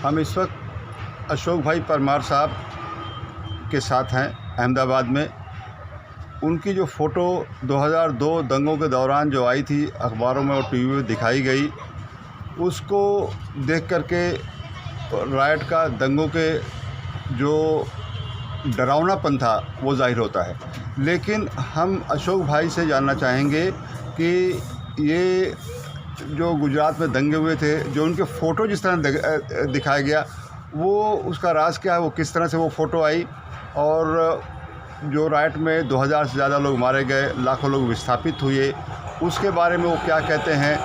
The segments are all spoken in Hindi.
हम इस वक्त अशोक भाई परमार साहब के साथ हैं अहमदाबाद में। उनकी जो फ़ोटो 2002 दंगों के दौरान जो आई थी अखबारों में और टीवी में दिखाई गई, उसको देख कर के रायट का, दंगों के जो डरावनापन था वो ज़ाहिर होता है। लेकिन हम अशोक भाई से जानना चाहेंगे कि ये जो गुजरात में दंगे हुए थे, जो उनके फ़ोटो जिस तरह दिखाया गया, वो उसका राज क्या है, वो किस तरह से वो फ़ोटो आई, और जो राइट में 2000 से ज़्यादा लोग मारे गए, लाखों लोग विस्थापित हुए, उसके बारे में वो क्या कहते हैं,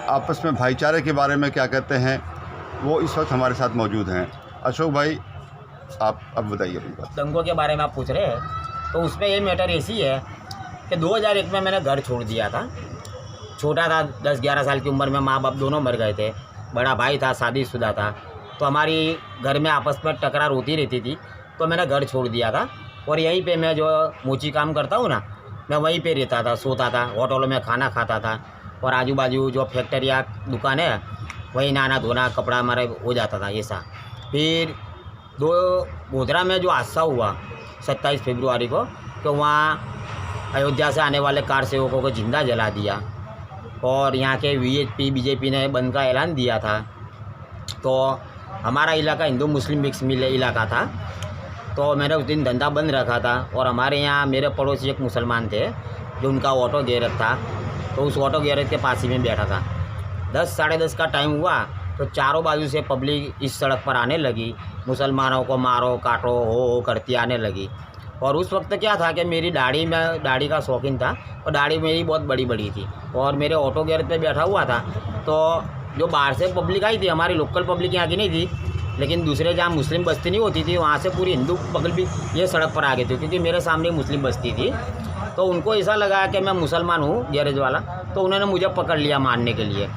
आपस में भाईचारे के बारे में क्या कहते हैं, वो इस वक्त हमारे साथ मौजूद हैं। अशोक भाई, आप अब बताइए अपनी बात। दंगों के बारे में आप पूछ रहे हैं, तो उसमें ये मैटर ऐसी है कि 2001 में मैंने घर छोड़ दिया था। छोटा था, 10-11 साल की उम्र में माँ बाप दोनों मर गए थे। बड़ा भाई था, शादीशुदा था, तो हमारी घर में आपस में टकरार होती रहती थी, तो मैंने घर छोड़ दिया था। और यहीं पे मैं जो मोची काम करता हूँ ना, मैं वहीं पे रहता था, सोता था, होटलों में खाना खाता था, और आजू बाजू जो फैक्ट्री या दुकान है वहीं नहाना धोना, कपड़ा हमारा हो जाता था ऐसा। फिर गोधरा में जो हादसा हुआ 27 फरवरी को, तो वहाँ अयोध्या से आने वाले कार सेवकों को जिंदा जला दिया, और यहाँ के वीएचपी बीजेपी ने बंद का ऐलान दिया था। तो हमारा इलाका हिंदू मुस्लिम मिक्स मिले इलाका था, तो मैंने उस दिन धंधा बंद रखा था। और हमारे यहाँ मेरे पड़ोसी एक मुसलमान थे, जो उनका ऑटो गैरेज था, तो उस ऑटो गैरेज के पास ही में बैठा था। 10-साढ़े 10 का टाइम हुआ तो चारों बाजू से पब्लिक इस सड़क पर आने लगी, मुसलमानों को मारो काटो हो करती आने लगी। और उस वक्त क्या था कि मेरी दाढ़ी का शौकीन था, और दाढ़ी मेरी बहुत बड़ी बड़ी थी, और मेरे ऑटो गैरेज पे बैठा हुआ था। तो जो बाहर से पब्लिक आई थी, हमारी लोकल पब्लिक यहाँ की नहीं थी, लेकिन दूसरे जहाँ मुस्लिम बस्ती नहीं होती थी, वहाँ से पूरी हिंदू पब्लिक ये सड़क पर आ गई थी, क्योंकि मेरे सामने मुस्लिम बस्ती थी। तो उनको ऐसा लगा कि मैं मुसलमान हूँ गैरेज वाला, तो उन्होंने मुझे पकड़ लिया मारने के लिए।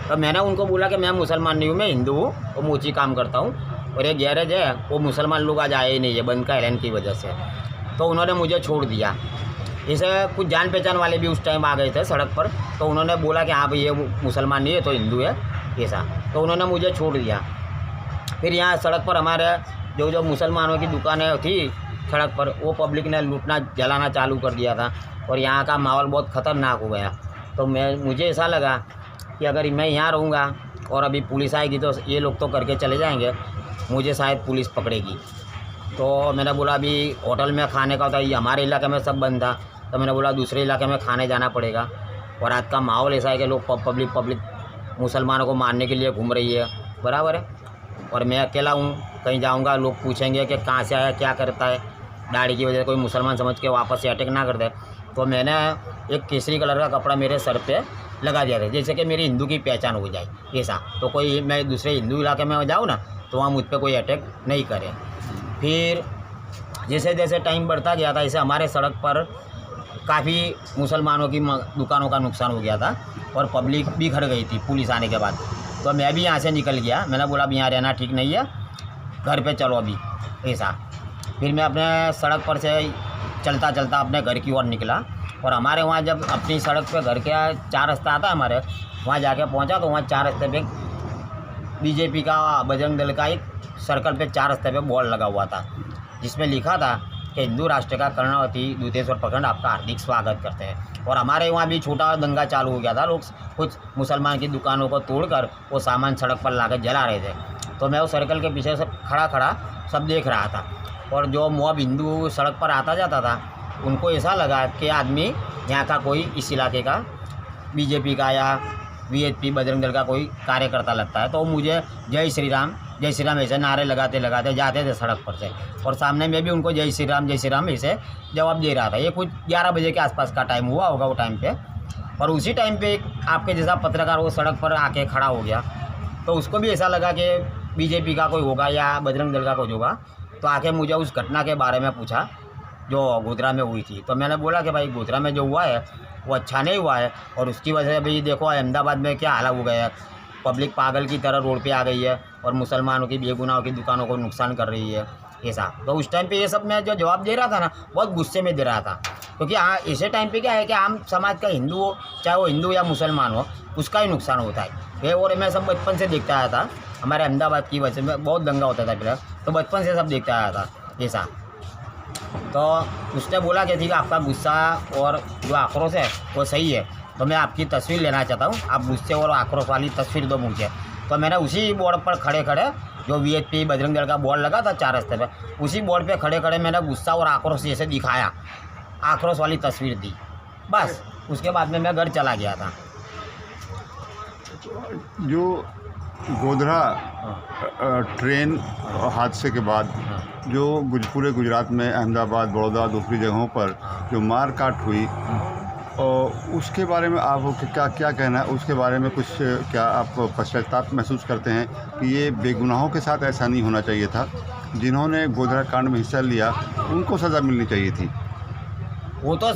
तो मैंने उनको बोला कि मैं मुसलमान नहीं हूँ, मैं हिंदू हूँ और मोची काम करता हूँ, और ये गैरेज है वो मुसलमान लोग आज आए ही नहीं है बंद का ऐलान की वजह से। तो उन्होंने मुझे छोड़ दिया। जैसे कुछ जान पहचान वाले भी उस टाइम आ गए थे सड़क पर, तो उन्होंने बोला कि हाँ भाई ये मुसलमान नहीं है तो हिंदू है ऐसा, तो उन्होंने मुझे छोड़ दिया। फिर यहाँ सड़क पर हमारे जो मुसलमानों की दुकानें थी सड़क पर, वो पब्लिक ने लूटना जलाना चालू कर दिया था, और यहाँ का माहौल बहुत ख़तरनाक हो गया। तो मुझे ऐसा लगा कि अगर मैं यहाँ रहूँगा और अभी पुलिस आएगी तो ये लोग तो करके चले जाएंगे, मुझे शायद पुलिस पकड़ेगी। तो मैंने बोला अभी होटल में खाने का होता है, हमारे इलाके में सब बंद था, तो मैंने बोला दूसरे इलाके में खाने जाना पड़ेगा। और आज का माहौल ऐसा है कि लोग पब्लिक मुसलमानों को मारने के लिए घूम रही है, बराबर है। और मैं अकेला हूँ, कहीं जाऊँगा लोग पूछेंगे कि कहाँ से आया, क्या करता है, दाढ़ी की वजह से कोई मुसलमान समझ के वापस से अटैक ना कर दे। तो मैंने एक केसरी कलर का कपड़ा मेरे सर पे लगा दिया था, जैसे कि मेरी हिंदू की पहचान हो जाए ऐसा। तो कोई मैं दूसरे हिंदू इलाके में जाऊँ ना, तो वहाँ मुझ पर कोई अटैक नहीं करे। फिर जैसे जैसे टाइम बढ़ता गया था, ऐसे हमारे सड़क पर काफ़ी मुसलमानों की दुकानों का नुकसान हो गया था, और पब्लिक भी घर गई थी पुलिस आने के बाद। तो मैं भी यहाँ से निकल गया, मैंने बोला अब यहाँ रहना ठीक नहीं है, घर पे चलो अभी ऐसा। फिर मैं अपने सड़क पर से चलता चलता अपने घर की ओर निकला, और हमारे वहाँ जब अपनी सड़क पे घर के 4 रास्ता आता है हमारे, वहाँ जाके पहुँचा तो वहाँ 4 रास्ते पे बीजेपी का, बजरंग दल का एक सर्कल पे 4 रास्ते पे बोर्ड लगा हुआ था, जिसमें लिखा था कि हिंदू राष्ट्र का कर्णावती दूतेश्वर प्रखंड आपका हार्दिक स्वागत करते हैं। और हमारे वहाँ भी छोटा दंगा चालू हो गया था, लोग कुछ मुसलमान की दुकानों को तोड़कर वो सामान सड़क पर लाकर जला रहे थे। तो मैं उस सर्कल के पीछे से खड़ा सब देख रहा था, और जो मॉब हिंदू सड़क पर आता जाता था, उनको ऐसा लगा कि आदमी यहाँ का कोई इस इलाके का बीजेपी का या वीएचपी बजरंग दल का कोई कार्यकर्ता लगता है। तो मुझे जय श्री राम ऐसे नारे लगाते लगाते जाते थे सड़क पर से, और सामने में भी उनको जय श्री राम ऐसे जवाब दे रहा था। ये कुछ 11 बजे के आसपास का टाइम हुआ होगा वो टाइम पे। और उसी टाइम पे आपके जैसा पत्रकार वो सड़क पर आके खड़ा हो गया, तो उसको भी ऐसा लगा कि बीजेपी का कोई होगा या बजरंग दल का कोई होगा। तो आके मुझे उस घटना के बारे में पूछा जो गोधरा में हुई थी। तो मैंने बोला कि भाई गोधरा में जो हुआ है वो अच्छा नहीं हुआ है, और उसकी वजह से अभी देखो अहमदाबाद में क्या हालत हो गया है, पब्लिक पागल की तरह रोड पे आ गई है, और मुसलमानों की बेगुनाहों की दुकानों को नुकसान कर रही है ऐसा। तो उस टाइम पे ये सब मैं जो जवाब दे रहा था ना, बहुत गुस्से में दे रहा था, क्योंकि ऐसे टाइम पे क्या है कि आम समाज का हिंदू हो, चाहे वो हिंदू या मुसलमान हो, उसका ही नुकसान होता है। और मैं सब बचपन से देखता आया था हमारे अहमदाबाद की वजह में बहुत दंगा होता था पहले, तो बचपन से सब देखता आया था ऐसा। तो उसने बोला कि ठीक है, आपका गुस्सा और जो आक्रोश है वो सही है, तो मैं आपकी तस्वीर लेना चाहता हूँ, आप गुस्से और आक्रोश वाली तस्वीर दो मुझे। तो मैंने उसी बोर्ड पर खड़े खड़े, जो VHP बजरंग दल का बोर्ड लगा था 4 रस्ते पे, उसी बोर्ड पे खड़े खड़े मैंने गुस्सा और आक्रोश जैसे दिखाया, आक्रोश वाली तस्वीर दी, बस। उसके बाद में मैं घर चला गया था। जो गोधरा ट्रेन हादसे के बाद जो पूरे गुजरात में अहमदाबाद, बड़ौदा, दूसरी जगहों पर जो मार काट हुई, और उसके बारे में आप क्या कहना है? उसके बारे में कुछ क्या आप पश्चाताप महसूस करते हैं कि ये बेगुनाहों के साथ ऐसा नहीं होना चाहिए था? जिन्होंने गोधरा कांड में हिस्सा लिया उनको सज़ा मिलनी चाहिए थी। वो तो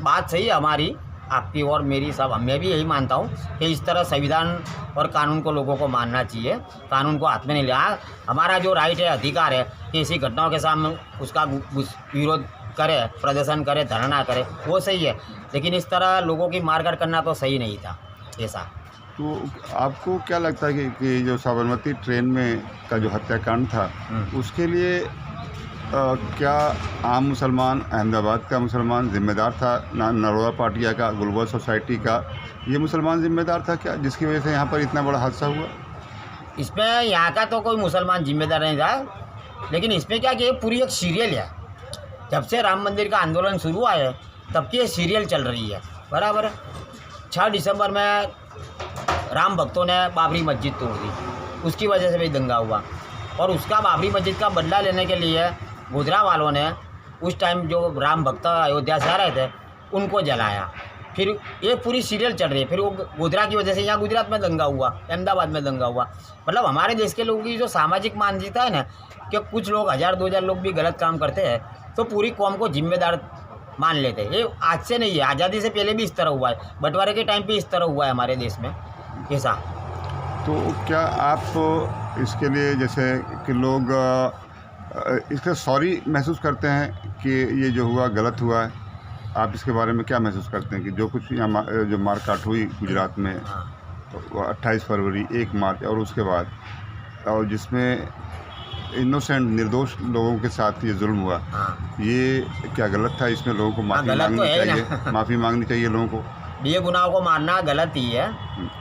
बात सही है हमारी, आपकी और मेरी, सब मैं भी यही मानता हूँ कि इस तरह संविधान और कानून को लोगों को मानना चाहिए, कानून को हाथ में नहीं लिया। हमारा जो राइट है, अधिकार है कि ऐसी घटनाओं के सामने उसका विरोध करे, प्रदर्शन करे, धरना करे, वो सही है, लेकिन इस तरह लोगों की मारकाट करना तो सही नहीं था ऐसा। तो आपको क्या लगता है कि जो साबरमती ट्रेन में का जो हत्याकांड था उसके लिए क्या आम मुसलमान, अहमदाबाद का मुसलमान जिम्मेदार था? नरोदा पाटिया का, गुलबर्ग सोसाइटी का, ये मुसलमान जिम्मेदार था क्या, जिसकी वजह से यहाँ पर इतना बड़ा हादसा हुआ? इसमें यहाँ का तो कोई मुसलमान जिम्मेदार नहीं था, लेकिन इसमें क्या कि ये पूरी एक सीरियल है। जब से राम मंदिर का आंदोलन शुरू हुआ है तब की ये सीरियल चल रही है, बराबर है। 6 दिसंबर में राम भक्तों ने बाबरी मस्जिद तोड़ दी, उसकी वजह से भी दंगा हुआ, और उसका बाबरी मस्जिद का बदला लेने के लिए गोधरा वालों ने उस टाइम जो राम भक्त अयोध्या से आ रहे थे उनको जलाया। फिर ये पूरी सीरियल चल रही है। फिर वो गोधरा की वजह से यहाँ गुजरात में दंगा हुआ, अहमदाबाद में दंगा हुआ। मतलब हमारे देश के लोगों की जो सामाजिक मानसिकता है ना, कि कुछ लोग 1000-2000 लोग भी गलत काम करते हैं तो पूरी कौम को जिम्मेदार मान लेते हैं। ये आज से नहीं है, आज़ादी से पहले भी इस तरह हुआ है, बंटवारे के टाइम पे इस तरह हुआ है हमारे देश में ऐसा। तो क्या आप इसके लिए, जैसे कि लोग इसका सॉरी महसूस करते हैं कि ये जो हुआ गलत हुआ है, आप इसके बारे में क्या महसूस करते हैं कि जो कुछ यहाँ जो मारकाट हुई गुजरात में 28 फरवरी, 1 मार्च और उसके बाद, और जिसमें इनोसेंट निर्दोष लोगों के साथ ये जुल्म हुआ, ये क्या गलत था? इसमें लोगों को माफ़ी मांगनी चाहिए, माफ़ी मांगनी चाहिए लोगों को। ये गुनाहों को मारना गलत ही है,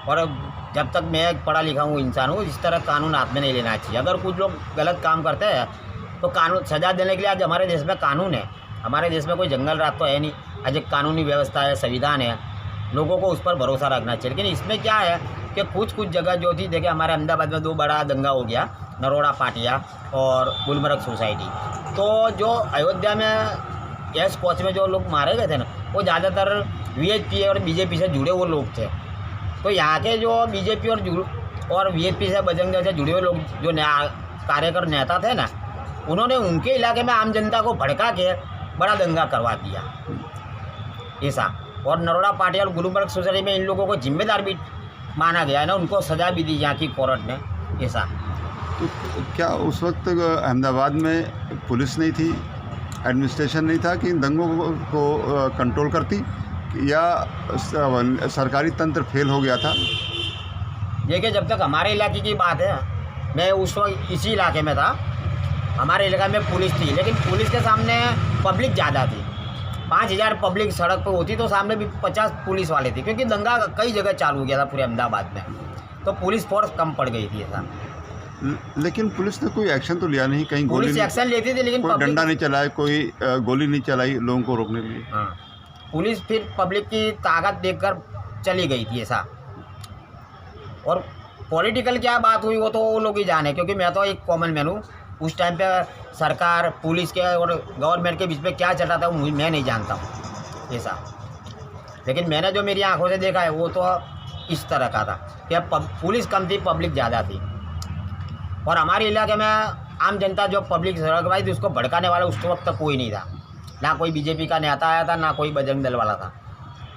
और जब तक मैं एक पढ़ा लिखा हूँ इंसान हूँ, इस तरह कानून हाथ में नहीं लेना चाहिए। अगर कुछ लोग गलत काम करते हैं तो कानून सज़ा देने के लिए आज हमारे देश में कानून है। हमारे देश में कोई जंगल राज तो है नहीं, आज एक कानूनी व्यवस्था है, संविधान है, लोगों को उस पर भरोसा रखना चाहिए। लेकिन इसमें क्या है कि कुछ जगह जो थी, देखिए हमारे अहमदाबाद में 2 बड़ा दंगा हो गया, नरोड़ा पाटिया और गुलबर्ग सोसाइटी। तो जो अयोध्या में एस कोच में जो लोग मारे गए थे ना, वो ज़्यादातर VHP और BJP से जुड़े हुए लोग थे। तो यहाँ के जो BJP और VHP से बजरंग दल से जुड़े हुए लोग, जो कार्यकर नेता थे ना, उन्होंने उनके इलाके में आम जनता को भड़का के बड़ा दंगा करवा दिया ऐसा। और नरोड़ा पाटिया और गुलबर्ग सोसाइटी में इन लोगों को जिम्मेदार भी माना गया है ना, उनको सज़ा भी दी यहाँ की कोर्ट ने ऐसा। तो क्या उस वक्त अहमदाबाद में पुलिस नहीं थी, एडमिनिस्ट्रेशन नहीं था कि इन दंगों को कंट्रोल करती, या सरकारी तंत्र फेल हो गया था? देखिए, जब तक हमारे इलाके की बात है, मैं उस वक्त इसी इलाके में था, हमारे इलाके में पुलिस थी, लेकिन पुलिस के सामने पब्लिक ज़्यादा थी। 5000 पब्लिक सड़क पर होती तो सामने भी 50 पुलिस वाले थे, क्योंकि दंगा कई जगह चालू हो गया था पूरे अहमदाबाद में, तो पुलिस फोर्स कम पड़ गई थी ऐसा। लेकिन पुलिस ने कोई एक्शन तो लिया नहीं, कहीं पुलिस एक्शन लेती थी, लेकिन कोई डंडा नहीं चलाया, कोई गोली नहीं चलाई लोगों को रोकने के लिए। हाँ, पुलिस फिर पब्लिक की ताकत देखकर चली गई थी ऐसा। और पॉलिटिकल क्या बात हुई वो तो वो लोग ही जाने, क्योंकि मैं तो एक कॉमन मैन हूँ। उस टाइम पे सरकार, पुलिस के और गवर्नमेंट के बीच में क्या चल रहा था वो मैं नहीं जानता हूँ ऐसा। लेकिन मैंने जो मेरी आंखों से देखा है वो तो इस तरह का था कि पुलिस कम थी, पब्लिक ज़्यादा थी। और हमारे इलाके में आम जनता जो पब्लिक सड़क भाई थी, उसको भड़काने वाला उस वक्त तक कोई नहीं था, ना कोई BJP का नेता आया था, ना कोई बजरंग दल वाला था।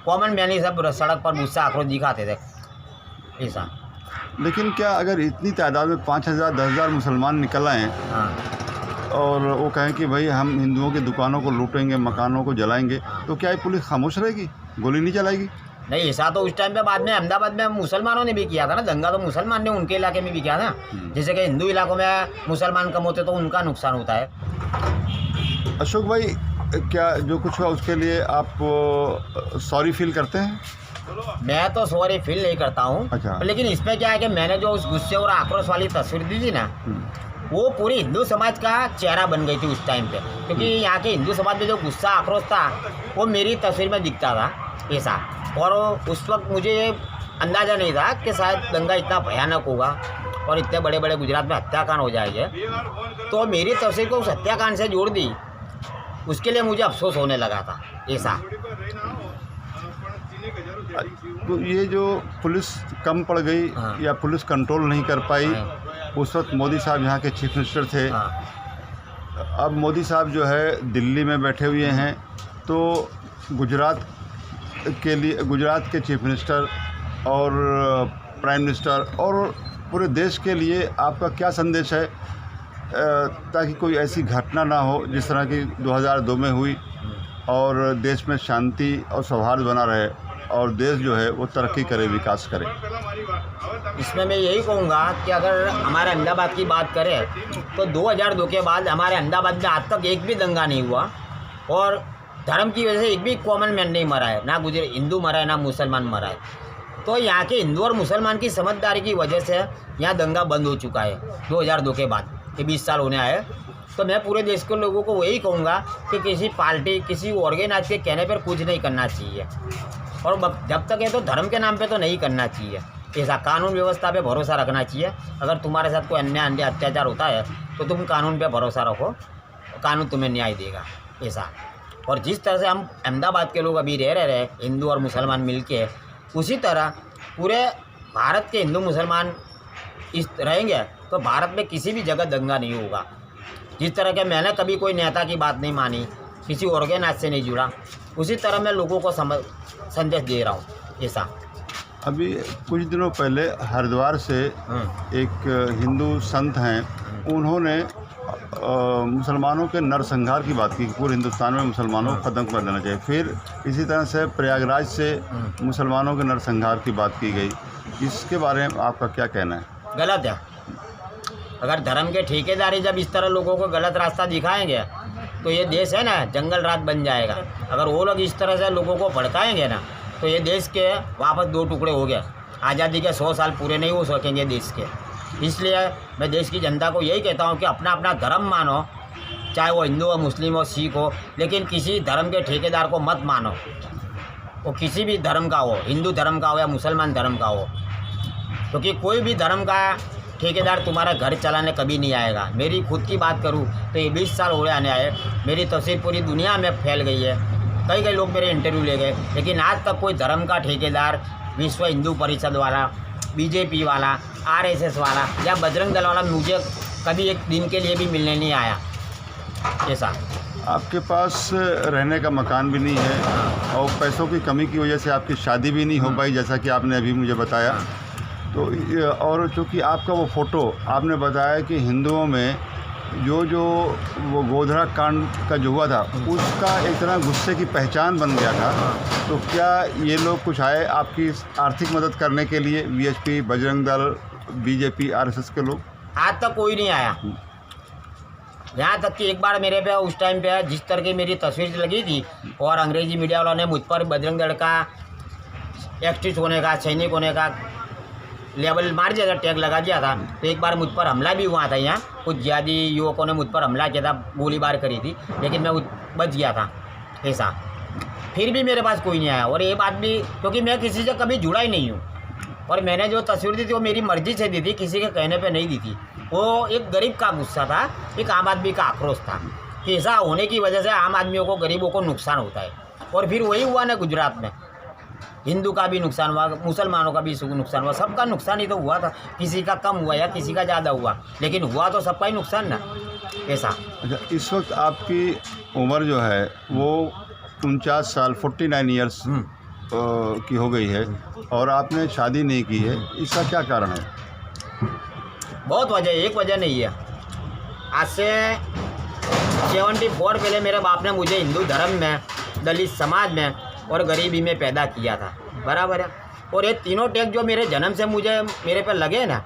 कॉमन मैन ही सब सड़क पर गुस्सा आक्रोश दिखाते थे ऐसा। लेकिन क्या अगर इतनी तादाद में 5000 10,000 मुसलमान निकल आए और वो कहें कि भाई हम हिंदुओं की दुकानों को लूटेंगे, मकानों को जलाएंगे, तो क्या ये पुलिस खामोश रहेगी, गोली नहीं चलाएगी? नहीं, ऐसा तो उस टाइम पे बाद में अहमदाबाद में मुसलमानों ने भी किया था ना दंगा, तो मुसलमान ने उनके इलाके में भी किया था। जैसे कि हिंदू इलाकों में मुसलमान कम होते तो उनका नुकसान होता है। अशोक भाई, क्या जो कुछ हुआ उसके लिए आप सॉरी फील करते हैं? मैं तो सॉरी फील नहीं करता हूँ। अच्छा। लेकिन इसमें क्या है कि मैंने जो उस गुस्से और आक्रोश वाली तस्वीर दी थी ना, वो पूरी हिंदू समाज का चेहरा बन गई थी उस टाइम पे, क्योंकि यहाँ के हिंदू समाज में जो गुस्सा आक्रोश था वो मेरी तस्वीर में दिखता था ऐसा। और उस वक्त मुझे ये अंदाज़ा नहीं था कि शायद दंगा इतना भयानक होगा और इतने बड़े बड़े गुजरात में हत्याकांड हो जाएंगे। तो मेरी तस्वीर को उस हत्याकांड से जोड़ दी, उसके लिए मुझे अफसोस होने लगा था ऐसा। तो ये जो पुलिस कम पड़ गई या पुलिस कंट्रोल नहीं कर पाई, उस वक्त मोदी साहब यहाँ के चीफ मिनिस्टर थे। अब मोदी साहब जो है दिल्ली में बैठे हुए हैं, तो गुजरात के चीफ मिनिस्टर और प्राइम मिनिस्टर और पूरे देश के लिए आपका क्या संदेश है, ताकि कोई ऐसी घटना ना हो जिस तरह की 2002 में हुई और देश में शांति और सौहार्द बना रहे और देश जो है वो तरक्की करे, विकास करे? इसमें मैं यही कहूँगा कि अगर हमारे अहमदाबाद की बात करें तो 2002 के बाद हमारे अहमदाबाद में आज तक एक भी दंगा नहीं हुआ और धर्म की वजह से एक भी कॉमन मैन नहीं मरा है, ना हिंदू मरा है ना मुसलमान मरा है। तो यहाँ के हिंदू और मुसलमान की समझदारी की वजह से यहाँ दंगा बंद हो चुका है 2002 के बाद, ये 20 साल होने आए। तो मैं पूरे देश के लोगों को वही कहूँगा कि किसी पार्टी किसी ऑर्गेनाइज के कहने पर कुछ नहीं करना चाहिए, और जब तक है तो धर्म के नाम पे तो नहीं करना चाहिए ऐसा। कानून व्यवस्था पे भरोसा रखना चाहिए। अगर तुम्हारे साथ कोई अन्याय अत्याचार होता है तो तुम कानून पे भरोसा रखो, कानून तुम्हें न्याय देगा ऐसा। और जिस तरह से हम अहमदाबाद के लोग अभी रह रहे हिंदू और मुसलमान मिलके, उसी तरह पूरे भारत के हिंदू मुसलमान इस रहेंगे तो भारत में किसी भी जगह दंगा नहीं होगा। जिस तरह के मैंने कभी कोई नेता की बात नहीं मानी, किसी ऑर्गेनाइज से नहीं जुड़ा, उसी तरह मैं लोगों को संदेश दे रहा हूँ ऐसा। अभी कुछ दिनों पहले हरिद्वार से एक हिंदू संत हैं, उन्होंने मुसलमानों के नरसंहार की बात की, पूरे हिंदुस्तान में मुसलमानों को ख़त्म कर देना चाहिए। फिर इसी तरह से प्रयागराज से मुसलमानों के नरसंहार की बात की गई। इसके बारे में आपका क्या कहना है? गलत है। अगर धर्म के ठेकेदारी जब इस तरह लोगों को गलत रास्ता दिखाएंगे तो ये देश है ना जंगल रात बन जाएगा। अगर वो लोग इस तरह से लोगों को भड़काएंगे ना तो ये देश के वापस दो टुकड़े हो गए। आज़ादी के 100 साल पूरे नहीं हो सकेंगे देश के। इसलिए मैं देश की जनता को यही कहता हूँ कि अपना अपना धर्म मानो, चाहे वो हिंदू हो, मुस्लिम हो, सिख हो, लेकिन किसी धर्म के ठेकेदार को मत मानो। वो किसी भी धर्म का हो, हिंदू धर्म का हो या मुसलमान धर्म का हो, क्योंकि कोई भी धर्म का ठेकेदार तुम्हारा घर चलाने कभी नहीं आएगा। मेरी खुद की बात करूँ तो ये 20 साल हो गए आने आए, मेरी तस्वीर पूरी दुनिया में फैल गई है। कई लोग मेरे इंटरव्यू ले गए, लेकिन आज तक कोई धर्म का ठेकेदार, विश्व हिंदू परिषद वाला, बीजेपी वाला, आरएसएस वाला या बजरंग दल वाला मुझे कभी एक दिन के लिए भी मिलने नहीं आया ऐसा। आपके पास रहने का मकान भी नहीं है और पैसों की कमी की वजह से आपकी शादी भी नहीं हो पाई, जैसा कि आपने अभी मुझे बताया। तो और चूँकि आपका वो फ़ोटो आपने बताया कि हिंदुओं में जो वो गोधरा कांड का जो हुआ था उसका एक तरह गुस्से की पहचान बन गया था, तो क्या ये लोग कुछ आए आपकी आर्थिक मदद करने के लिए? VHP, Bajrang Dal, BJP, RSS के लोग? आज तक कोई नहीं आया। यहाँ तक कि एक बार मेरे पे उस टाइम पे जिस तरह की मेरी तस्वीर लगी थी और अंग्रेजी मीडिया वालों ने मुझ पर बजरंग दल का एक्टिविस्ट होने का, सैनिक होने का लेवल मार दिया था, टैग लगा दिया था। तो एक बार मुझ पर हमला भी हुआ था। यहाँ कुछ जिहादी युवकों ने मुझ पर हमला किया था, गोलीबार करी थी, लेकिन मैं बच गया था ऐसा। फिर भी मेरे पास कोई नहीं आया। और ये बात भी क्योंकि मैं किसी से कभी जुड़ा ही नहीं हूँ, और मैंने जो तस्वीर दी थी वो मेरी मर्ज़ी से दी थी, किसी के कहने पे नहीं दी थी। वो एक गरीब का गुस्सा था, एक आम आदमी का आक्रोश था कि ऐसा होने की वजह से आम आदमियों को, गरीबों को नुकसान होता है। और फिर वही हुआ ना गुजरात में, हिंदू का भी नुकसान हुआ, मुसलमानों का भी नुकसान हुआ, सबका नुकसान ही तो हुआ था। किसी का कम हुआ या किसी का ज़्यादा हुआ, लेकिन हुआ तो सबका ही नुकसान ना ऐसा। अच्छा, इस वक्त आपकी उम्र जो है वो 49 साल 49 ईयर्स की हो गई है और आपने शादी नहीं की है, इसका क्या कारण है? बहुत वजह, एक वजह नहीं है। आज से 74 पहले मेरे बाप ने मुझे हिंदू धर्म में, दलित समाज में और गरीबी में पैदा किया था। बराबर है। और ये तीनों टैक्स जो मेरे जन्म से मुझे मेरे पे लगे ना,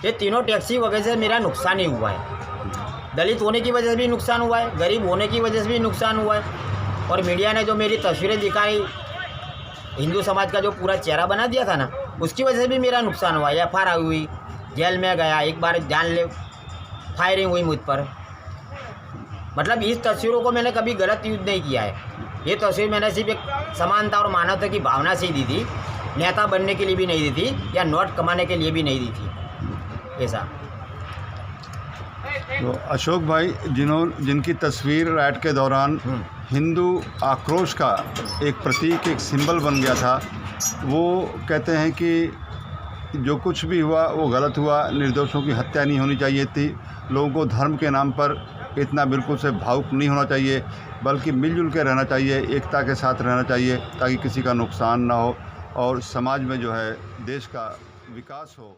ये तीनों टैक्स की वजह से मेरा नुकसान ही हुआ है। दलित होने की वजह से भी नुकसान हुआ है, गरीब होने की वजह से भी नुकसान हुआ है। और मीडिया ने जो मेरी तस्वीरें दिखाई, हिंदू समाज का जो पूरा चेहरा बना दिया था ना, उसकी वजह से भी मेरा नुकसान हुआ। FIR हुई, जेल में गया, एक बार फायरिंग हुई मुझ पर। मतलब इस तस्वीरों को मैंने कभी गलत यूज नहीं किया है। ये तस्वीर मैंने सिर्फ एक समानता और मानवता की भावना से ही दी थी, नेता बनने के लिए भी नहीं दी थी या नोट कमाने के लिए भी नहीं दी थी, ऐसा। तो अशोक भाई जिनकी तस्वीर राइट के दौरान हिंदू आक्रोश का एक प्रतीक, एक सिंबल बन गया था, वो कहते हैं कि जो कुछ भी हुआ वो गलत हुआ, निर्दोषों की हत्या नहीं होनी चाहिए थी, लोगों को धर्म के नाम पर इतना बिल्कुल से भावुक नहीं होना चाहिए, बल्कि मिलजुल के रहना चाहिए, एकता के साथ रहना चाहिए, ताकि किसी का नुकसान ना हो और समाज में जो है देश का विकास हो।